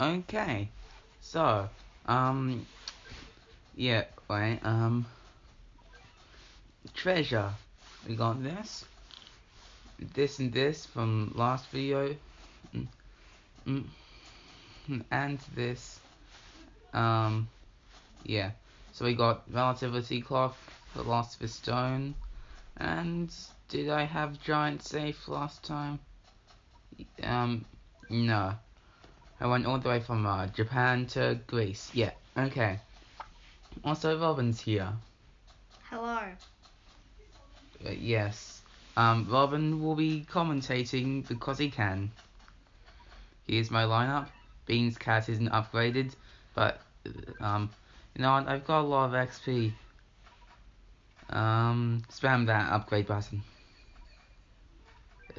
Okay, so, yeah, wait, treasure. We got this and this from last video, mm, mm, and this, yeah. So we got relativity clock, philosopher's stone, and did I have giant safe last time? No. I went all the way from Japan to Greece. Yeah, okay. Also, Robin's here. Hello. Yes. Robin will be commentating because he can. Here's my lineup. Bean's cat isn't upgraded, but you know what? I've got a lot of XP. Spam that upgrade button.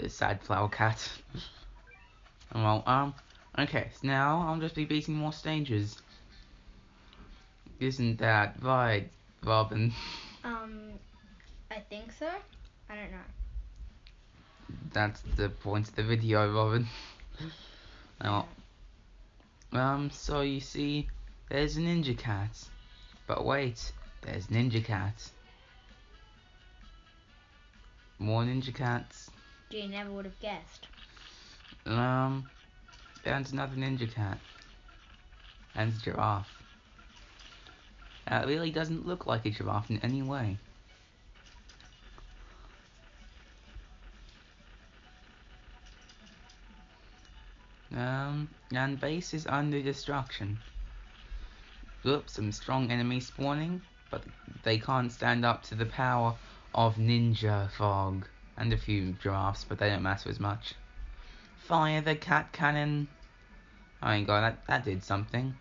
Sad flower cat. Well, okay. So now I'll just be beating more stages. Isn't that right, Robin? I think so. I don't know. That's the point of the video, Robin. Now, so you see, there's a ninja cat. But wait, there's ninja cat. More ninja cats. You never would have guessed. And another ninja cat. And a giraffe. It really doesn't look like a giraffe in any way. And base is under destruction. Oops, some strong enemies spawning, but they can't stand up to the power of Ninja Fog. And a few giraffes, but they don't matter as much. Fire the cat cannon. Oh my god, that did something.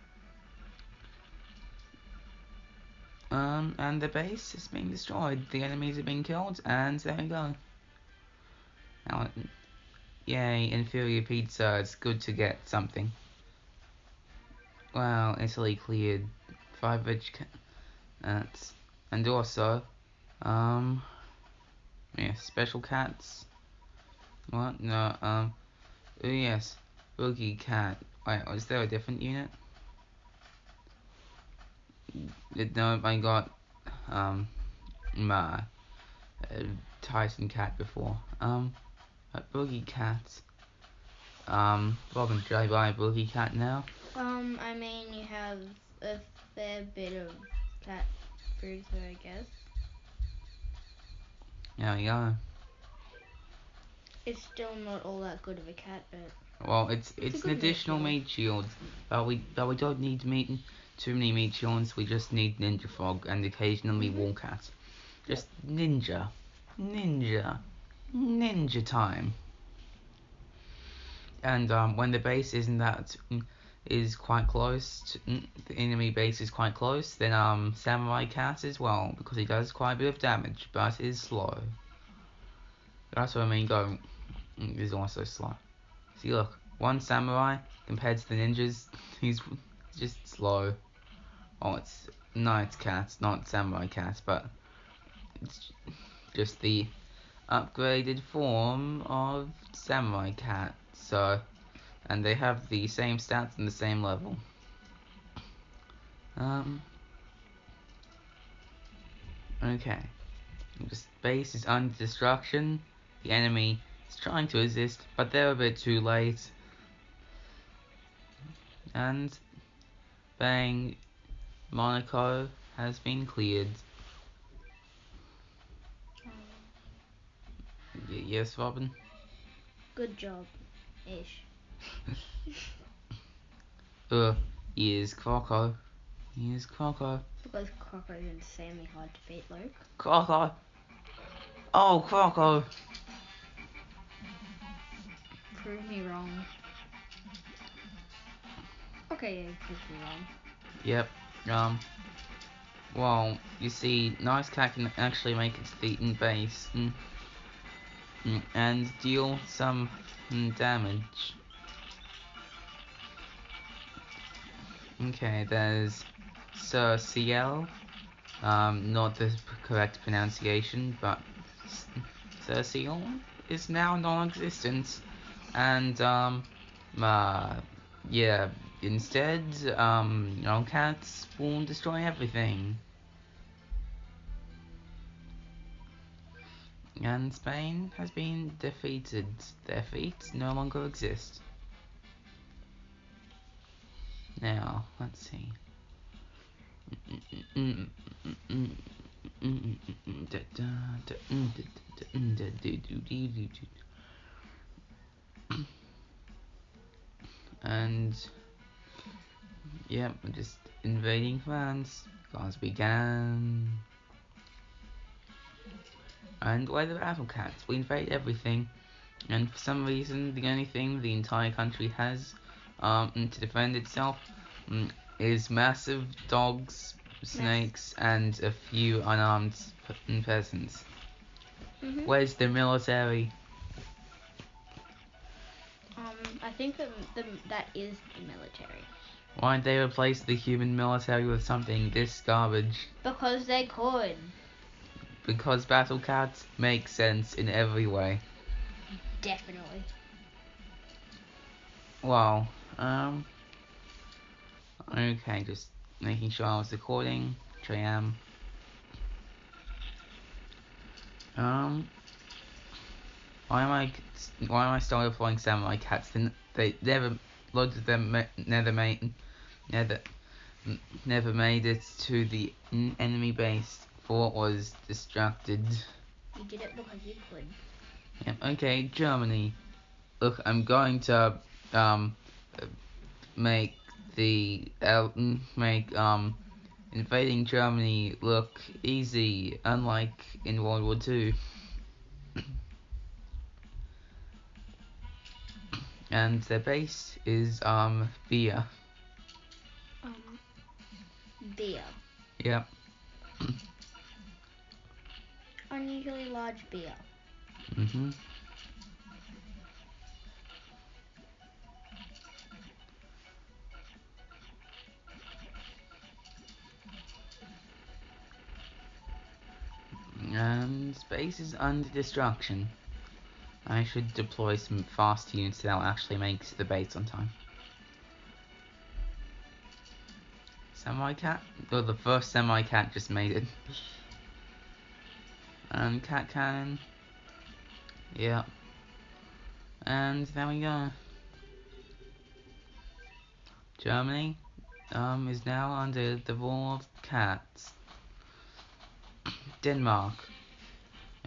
And the base is being destroyed. The enemies are being killed, and there we go. Now, yay, inferior pizza. It's good to get something. Wow, Italy cleared 5 rich cats. And also, yeah, special cats. What? No, oh yes, Boogie Cat. Wait, was there a different unit? No, I got, my Tyson Cat before. A Boogie Cat. Robin, should I buy a Boogie Cat now? I mean, you have a fair bit of cat food, so I guess. There we go. It's still not all that good of a cat, but Well, it's an good additional meat meat shield, but we don't need too many meat shields. We just need Ninja Frog and occasionally Wallcat. Just ninja time. And when the base is quite close, the enemy base is quite close, then Samurai Cat as well, because he does quite a bit of damage, but is slow. That's what I mean. Is also slow. See, look, one samurai compared to the ninjas, he's just slow. Oh, it's knight cats, not samurai cats, but it's just the upgraded form of samurai cat. So, and they have the same stats and the same level. Okay. The base is under destruction. The enemy is trying to resist, but they're a bit too late. And bang, Monaco has been cleared. Yes, Robin? good job, ish. Here's Croco. Here's Croco. Because Croco is insanely hard to beat, Luke. Croco! Oh, Croco! Prove me wrong. Okay, yeah, prove me wrong. Yep. Well, you see, Nice Cat can actually make it to the base and deal some damage. Okay, there's Sir CL. Not the correct pronunciation, but Sir CL is now non-existent. And, yeah, instead, cats will destroy everything. And Spain has been defeated. Their feet no longer exist. Now, let's see. And yeah, we're just invading France because we can. And we're the battle cats. We invade everything, and for some reason, the only thing the entire country has to defend itself is massive dogs, snakes, and a few unarmed peasants. Where's the military? I think that is the military. Why didn't they replace the human military with something this garbage? Because they could. Because battle cats make sense in every way. Definitely. Wow. Okay, just making sure I was recording, which I am. Why am I still deploying samurai cats? They never, loads of them never made it to the enemy base. Fort was distracted. You did it because you could. Yep. Okay, Germany. Look, I'm going to make invading Germany look easy, unlike in World War II. And their base is beer. Beer. Yep. Unusually large beer. And space is under destruction. I should deploy some fast units that will actually make the base on time. Samurai cat? Oh, the first samurai cat just made it. And cat cannon. Yeah. And there we go. Germany is now under the rule of cats. Denmark.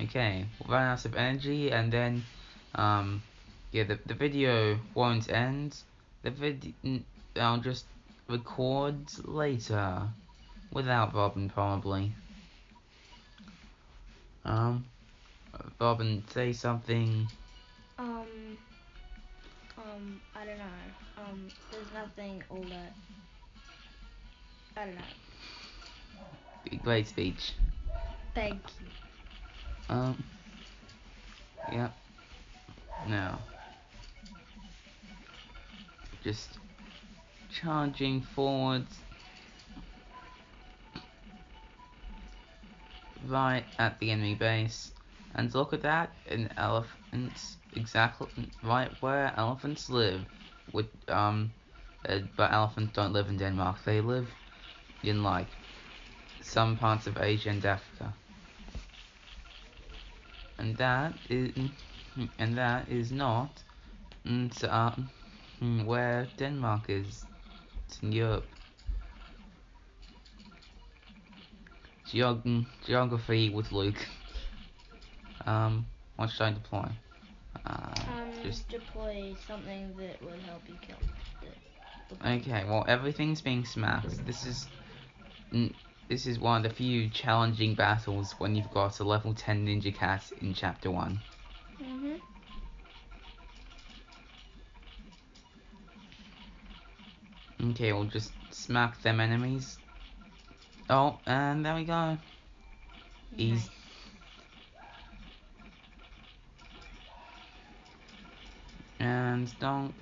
Okay, we'll run out of energy and then yeah, the video won't end. I'll just record later without Robin probably. Robin, say something. I don't know. There's nothing all that. I don't know. Great speech. Thank you. Yeah. Now, just charging forwards right at the enemy base, and look at that, an elephant exactly right where elephants live. But elephants don't live in Denmark. They live in like some parts of Asia and Africa, and that is not where Denmark is. It's in Europe. Geography with Luke. What should I deploy? Just deploy something that would help you kill it. Okay, well everything's being smacked. This is one of the few challenging battles when you've got a level 10 ninja cat in chapter 1. Okay, we'll just smack them enemies. Oh, and there we go. Easy. And don't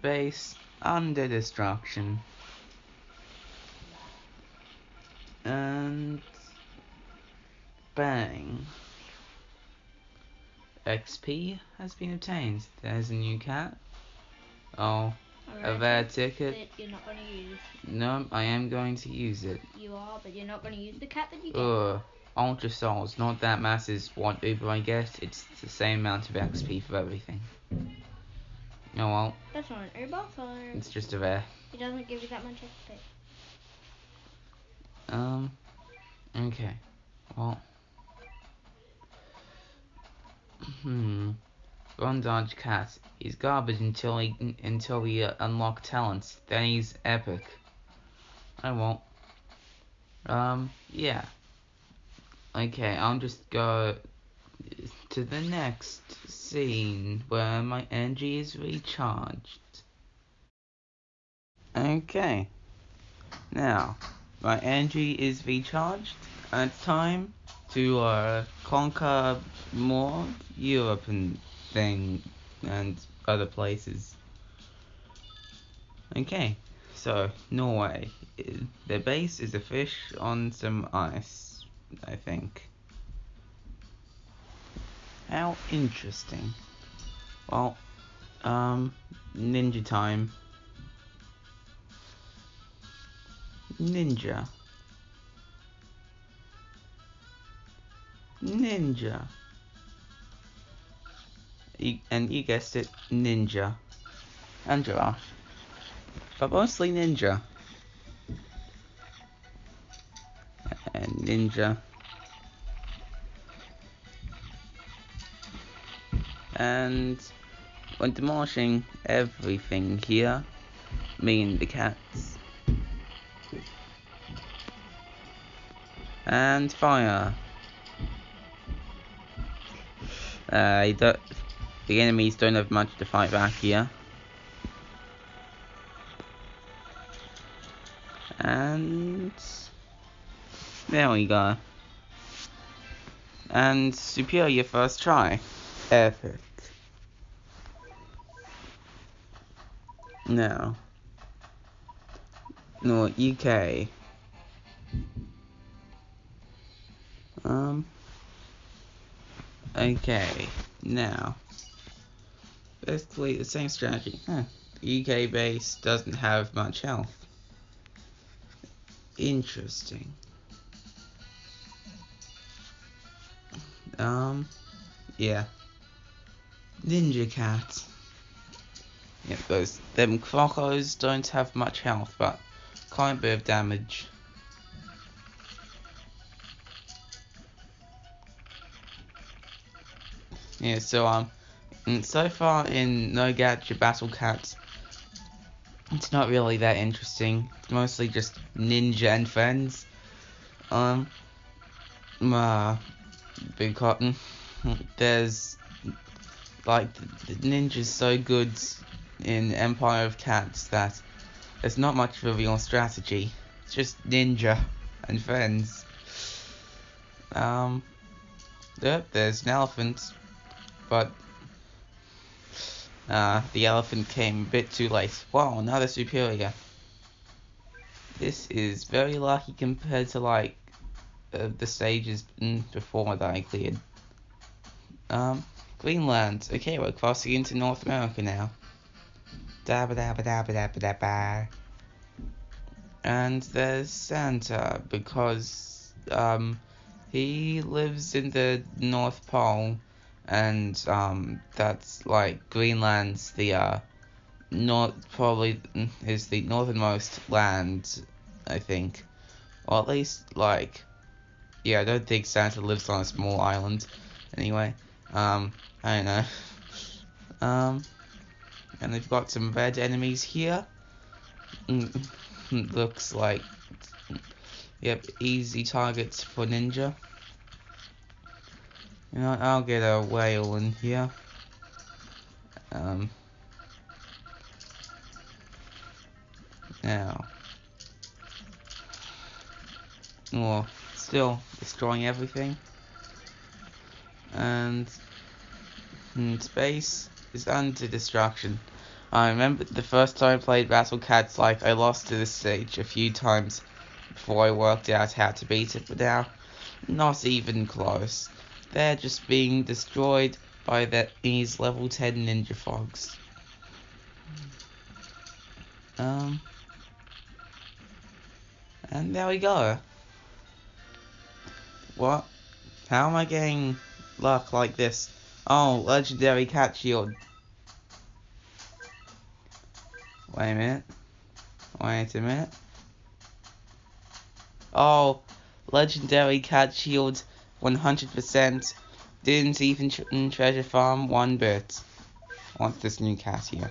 base under destruction. And bang. XP has been obtained. There's a new cat. Oh, A rare ticket. That you're not going to use. No, I am going to use it. You are, but you're not going to use the cat that you get. Ultra Souls, not that matters what Uber I get, it's the same amount of XP for everything. Oh well. That's not an Uber, so It's just a rare. it doesn't give you that much XP. Okay. Well. Bondage Cat. He's garbage until we unlock talents. Then he's epic. I won't. Yeah. Okay, I'll just go to the next scene where my energy is recharged. Okay. Now, my energy is recharged, and it's time to conquer more Europe and other places. Okay, so Norway. Their base is a fish on some ice, I think. How interesting. Well, ninja time. Ninja. And you guessed it, ninja. And giraffe. But mostly ninja. And ninja. And when demolishing everything here, me and the cats. And fire. The enemies don't have much to fight back here. And there we go. And superior first try. Epic. Now. No, UK. Okay. Now. Basically the same strategy. The UK base doesn't have much health. Interesting. Yeah. Ninja cat. Yeah, them crocos don't have much health, but quite a bit of damage. Yeah, so so far in No Gacha Battle Cats, it's not really that interesting. It's mostly just ninja and friends. Big Cotton. There's like the ninja's so good in Empire of Cats that there's not much of a real strategy. It's just ninja and friends. Yep, there's an elephant, but the elephant came a bit too late. Wow, another superior. This is very lucky compared to like the stages before that I cleared. Greenland. Okay, we're crossing into North America now. And there's Santa because he lives in the North Pole, and that's like Greenland's the probably is the northernmost land, I think, or at least like, yeah, I don't think Santa lives on a small island. Anyway, I don't know. And they've got some red enemies here. Looks like, yep, easy targets for ninja. You know, I'll get a whale in here. Now. Oh, still destroying everything. And space is under destruction. I remember the first time I played Battle Cats, like, I lost to this stage a few times before I worked out how to beat it, but now, not even close. They're just being destroyed by these level 10 ninja frogs. And there we go. What? How am I getting luck like this? Oh, legendary cat shield. Wait a minute. Wait a minute. Oh, legendary cat shield 100%. Didn't even treasure farm one bit. What's this new cat here?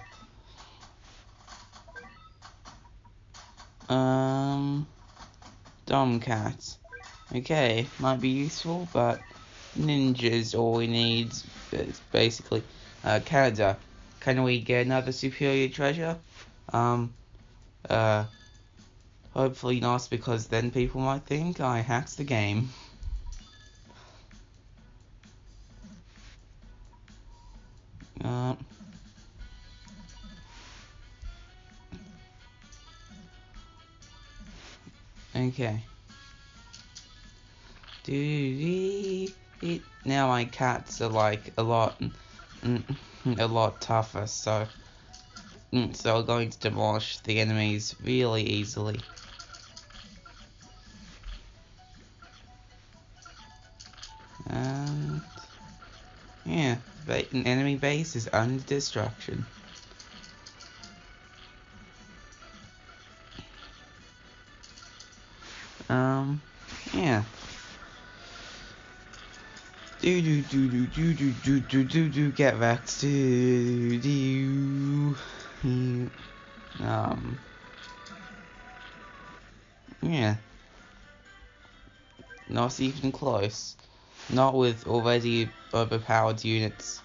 Dumb cat. Okay, might be useful, but ninjas all we need is basically Canada. Can we get another superior treasure? Hopefully not, because then people might think I hacked the game. Okay. Now my cats are like a lot tougher, so I'm going to demolish the enemies really easily. And yeah, an enemy base is under destruction. Yeah. Get wrecked. Yeah. Not even close. Not with already overpowered units.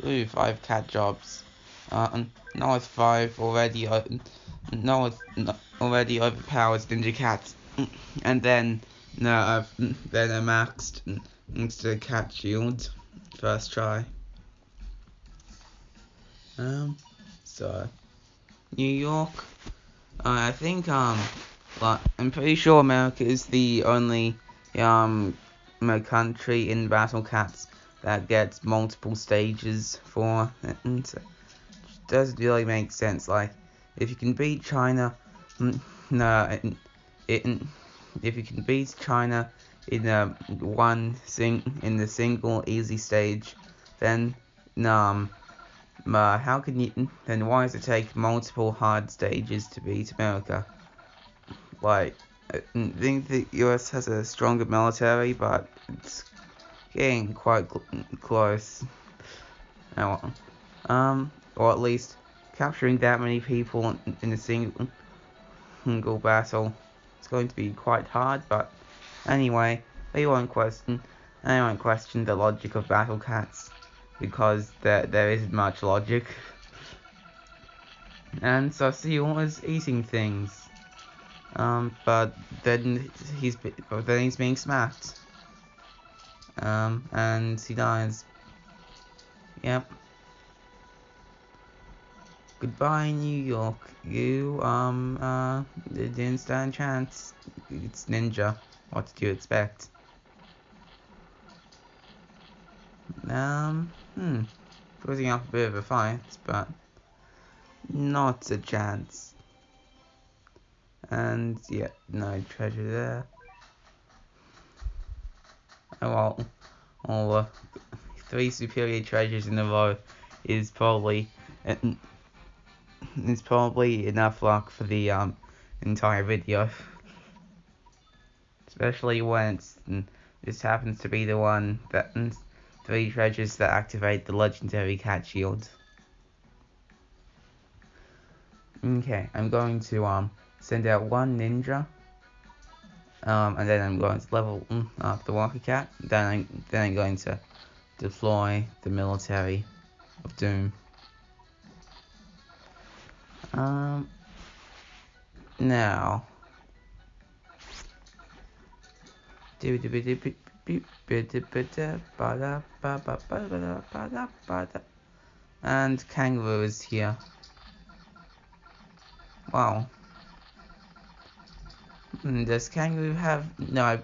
Ooh, 5 cat jobs. Not with 5 already. Already overpowered ninja cats. And then no, then I maxed into cat shield first try. So New York. I think like, I'm pretty sure America is the only country in Battle Cats that gets multiple stages for it. And it doesn't really make sense. Like, if you can beat China, if you can beat China in the single easy stage, then how can you? Then why does it take multiple hard stages to beat America? Like, I think the US has a stronger military, but it's getting quite close. Or at least capturing that many people in a single battle is going to be quite hard. But anyway, I won't question the logic of battle cats, because there isn't much logic. And so was eating things. But then he's being smacked. And he dies. Yep. Goodbye, New York. You didn't stand a chance. It's Ninja. What did you expect? Putting up a bit of a fight, but not a chance. And yeah, no treasure there. Oh well, all 3 superior treasures in a row is probably enough luck for the entire video. Especially when this happens to be the one that 3 treasures that activate the legendary cat shield. Okay, I'm going to send out 1 ninja. And then I'm going to level up the Walker Cat. Then I'm going to deploy the military of Doom. Now. And Kangaroo is here. Wow. Does Kangaroo have... No,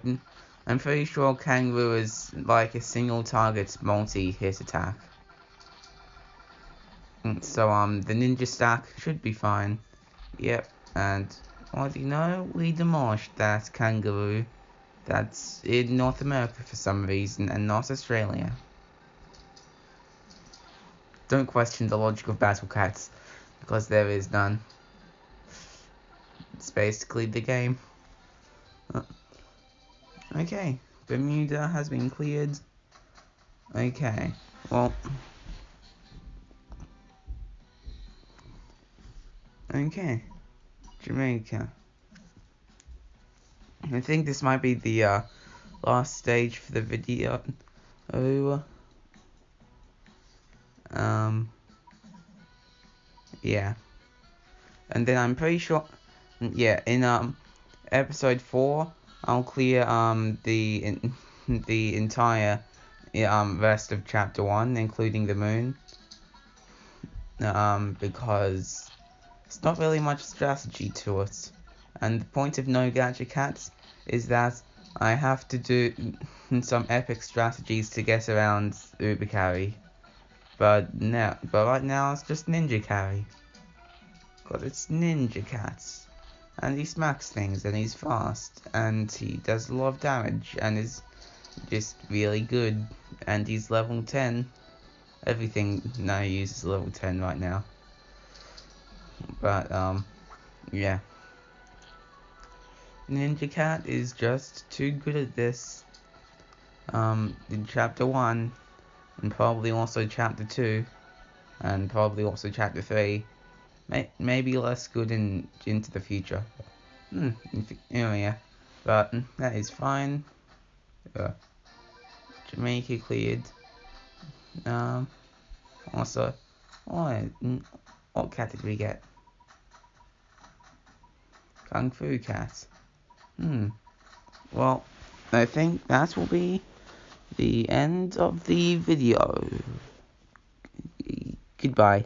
I'm pretty sure Kangaroo is like a single target multi-hit attack. So the ninja stack should be fine. Yep, and what do you know? We demolished that kangaroo that's in North America for some reason and not Australia. Don't question the logic of battle cats, because there is none. It's basically the game. Okay, Bermuda has been cleared. Okay, well. Okay, Jamaica. I think this might be the last stage for the video. Yeah. And then I'm pretty sure, yeah, in episode 4, I'll clear the entire rest of chapter 1, including the moon. Because it's not really much strategy to it. And the point of no Gacha cats is that I have to do some epic strategies to get around Uber Carry. But right now it's just Ninja Carry. Because it's Ninja Cats. And he smacks things, and he's fast, and he does a lot of damage, and is just really good. And he's level 10. Everything now he uses level 10 right now. But, yeah. Ninja Cat is just too good at this. In chapter 1, and probably also chapter 2, and probably also chapter 3. Maybe less good into the future. Yeah. But that is fine. Jamaica cleared. Also, what cat did we get? Kung Fu cat. Well, I think that will be the end of the video. Goodbye.